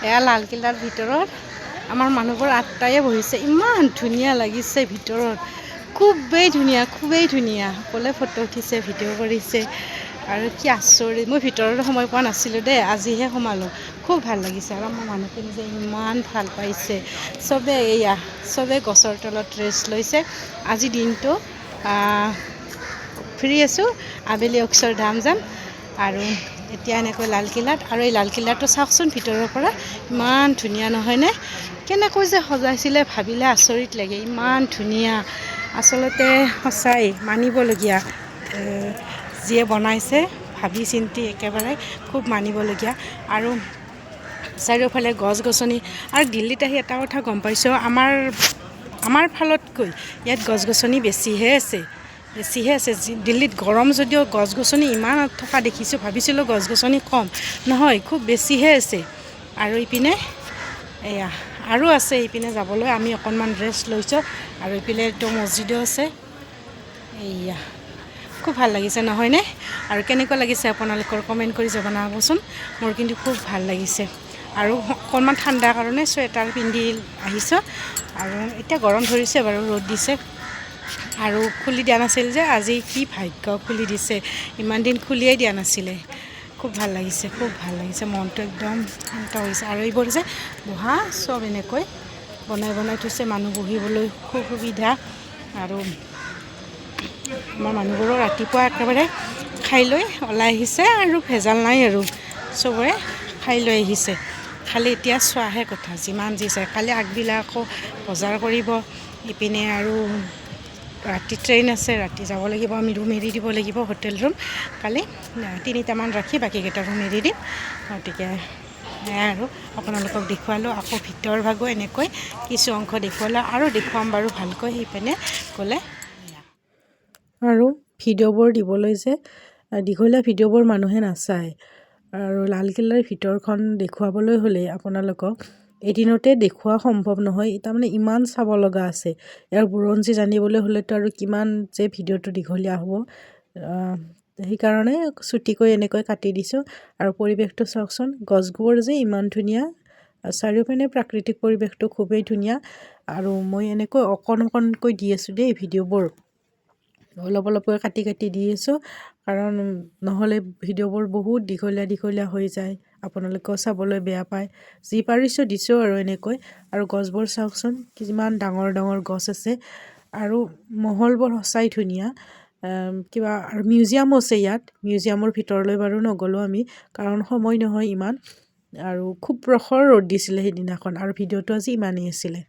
এয়া লালকিল্লাৰ ভিতৰত আমাৰ মানুহবোৰ আঠটায়ে বহিছে। ইমান ধুনীয়া লাগিছে ভিতৰত, খুবেই ধুনীয়া। সকলোৱে ফটো উঠিছে, ভিডিঅ' কৰিছে আৰু কি আচৰিত। মই ভিতৰত সময় পোৱা নাছিলোঁ দেই, আজিহে সোমালোঁ। খুব ভাল লাগিছে আৰু আমাৰ মানুহখিনি যে ইমান ভাল পাইছে। চবে গছৰ তলত ৰেষ্ট লৈছে। আজি দিনটো ফ্ৰী আছোঁ, আবেলি অক্ষৰধাম যাম আৰু এতিয়া এনেকৈ লালকিল্লাত। আৰু এই লালকিল্লাটো চাওকচোন ভিতৰৰ পৰা ইমান ধুনীয়া নহয়নে? কেনেকৈ যে সজাইছিলে ভাবিলে আচৰিত লাগে, ইমান ধুনীয়া। আচলতে সঁচাই মানিবলগীয়া, যিয়ে বনাইছে ভাবি চিন্তি একেবাৰে খুব মানিবলগীয়া। আৰু চাৰিওফালে গছ গছনি। আৰু দিল্লীত আহি এটা কথা গম পাইছোঁ, আমাৰ ফালতকৈ ইয়াত গছ গছনি বেছিহে আছে। দিল্লীত গৰম যদিও গছ গছনি ইমান থকা দেখিছোঁ, ভাবিছিলোঁ গছ গছনি কম, নহয় খুব বেছিহে আছে। আৰু ইপিনে এয়া আৰু আছে, ইপিনে যাবলৈ আমি অকণমান ৰেষ্ট লৈছোঁ। আৰু ইপিনে তো মছজিদো আছে। এয়া খুব ভাল লাগিছে নহয়নে? আৰু কেনেকুৱা লাগিছে আপোনালোকৰ কমেণ্ট কৰি জনাবচোন। মোৰ কিন্তু খুব ভাল লাগিছে। আৰু অকণমান ঠাণ্ডা কাৰণে চুৱেটাৰ পিন্ধি আহিছোঁ। আৰু এতিয়া গৰম ধৰিছে বাৰু, ৰ'দ দিছে। আৰু খুলি দিয়া নাছিল যে, আজি কি ভাগ্য খুলি দিছে, ইমান দিন খুলিয়েই দিয়া নাছিলে। খুব ভাল লাগিছে, মনটো একদম শান্ত হৈছে। আৰু এইবোৰ যে বহা চব এনেকৈ বনাই থৈছে, মানুহ বহিবলৈ খুব সুবিধা। আৰু আমাৰ মানুহবোৰো ৰাতিপুৱা একেবাৰে খাই লৈ ওলাই আহিছে আৰু ভেজাল নাই আৰু চবৰে খাই লৈ আহিছে। খালি এতিয়া চোৱাহে কথা, যিমান যি চাই। কালি আগবেলা আকৌ বজাৰ কৰিব, ইপিনে আৰু ৰাতি ট্ৰেইন আছে, ৰাতি যাব লাগিব। আমি ৰুম এৰি দিব লাগিব, হোটেল ৰুম। কালি 3টামান ৰাখি বাকীকেইটা ৰুম এৰি দিম। গতিকে আৰু আপোনালোকক দেখুৱালোঁ। আকৌ ভিতৰ ভাগো এনেকৈ কিছু অংশ দেখুৱালোঁ, আৰু দেখুৱাম বাৰু ভালকৈ সেইপিনে গ'লে। আৰু ভিডিঅ'বোৰ দিবলৈ যে দীঘলীয়া ভিডিঅ'বোৰ মানুহে নাচায়। আৰু লালকিল্লাৰ ভিতৰখন দেখুৱাবলৈ হ'লে আপোনালোকক এদিনতে দেখুওৱা সম্ভৱ নহয়, তাৰমানে ইমান চাব লগা আছে। ইয়াৰ বুৰঞ্জী জানিবলৈ হ'লেতো আৰু কিমান যে ভিডিঅ'টো দীঘলীয়া হ'ব। সেইকাৰণে চুটিকৈ এনেকৈ কাটি দিছোঁ। আৰু পৰিৱেশটো চাওকচোন, গছবোৰ যে ইমান ধুনীয়া, চাৰিওপিনে প্ৰাকৃতিক পৰিৱেশটো খুবেই ধুনীয়া। আৰু মই এনেকৈ অকণকৈ দি আছোঁ দেই ভিডিঅ'বোৰ, অলপকৈ কাটি দি আছোঁ। কাৰণ নহ'লে ভিডিঅ'বোৰ বহুত দীঘলীয়া হৈ যায়, আপোনালোকেও চাবলৈ বেয়া পায়। যি পাৰিছোঁ দিছোঁ আৰু এনেকৈ। আৰু গছবোৰ চাওকচোন, কিমান ডাঙৰ গছ আছে। আৰু মহলবোৰ সঁচাই ধুনীয়া। কিবা আৰু মিউজিয়ামো আছে ইয়াত। মিউজিয়ামৰ ভিতৰলৈ বাৰু নগ'লোঁ আমি, কাৰণ সময় নহয় ইমান। আৰু খুব প্ৰখৰ ৰ'দ দিছিলে সেইদিনাখন। আৰু ভিডিঅ'টো আজি ইমানেই আছিলে।